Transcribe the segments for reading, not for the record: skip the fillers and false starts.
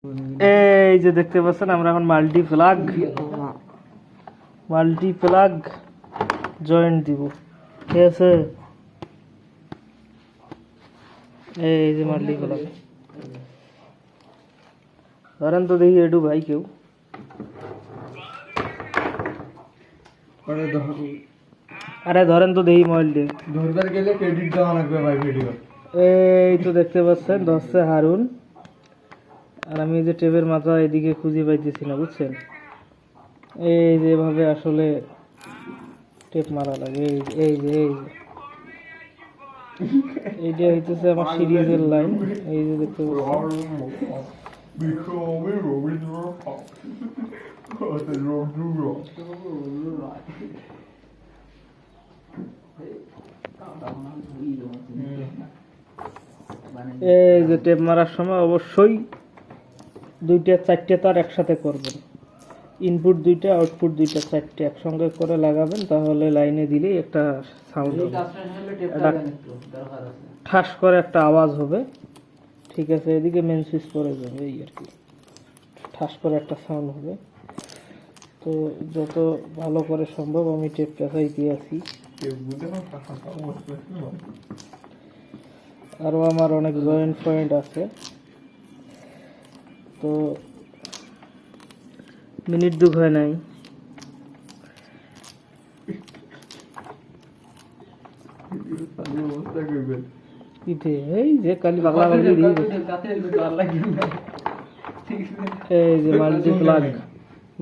এই যে দেখতে পাচ্ছেন আমরা এখন মাল্টি প্লাগ জয়েন্ট দিব। ঠিক আছে, এই যে মাল্টি প্লাগ ধরেন তো দেখি এডু ভাই কেউ আরে ধরেন তো দেখি মোবাইল দিয়ে ধরবার গেলে ক্রেডিট দেওয়া লাগবে ভাই ভিডিও। এই তো দেখতে পাচ্ছেন ধরছে হারুন, আর আমি যে টেপের মাথা এদিকে খুঁজে পাইতেছি না, বুঝছেন? এই যে এভাবে আসলে টেপ মারা লাগে। এইটা হইতেছে আমার সিরিজের লাইন। এই যে দেখতে এই যে টেপ মারার সময় অবশ্যই 2-4টে তার একসাথে করবেন। ইনপুট 2টা, আউটপুট 2টা, 4টে একসঙ্গে করে লাগাবেন, তাহলে লাইনে দিলেই একটা সাউন্ড হবে, ঠাস করে একটা আওয়াজ হবে। ঠিক আছে, এদিকে মেন সুইচ করে যাবে, এই আর কি, ঠাস করে একটা সাউন্ড হবে। তো যত ভালো করে সম্ভব আমি টেপ পেঁচাই দিয়ে আছি। আরও আমার অনেক জয়েন্ট পয়েন্ট আছে। তো মিনিট 2 হয় নাই। এই যে কালি বাংলা এই যে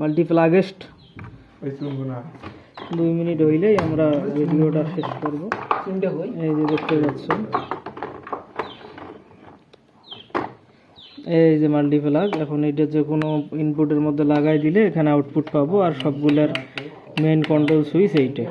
মাল্টিপ্লাগেস্ট 2 মিনিট হইলেই আমরা ভিডিওটা শেষ করব। এই যে দেখতে পাচ্ছেন, এই যে মাল্টিপ্লাগ। এখন এটা যে কোনো ইনপুটের মধ্যে লাগাই দিলে এখানে আউটপুট পাবো, আর সবগুলোর মেইন কন্ট্রোল সুইচ এইটা।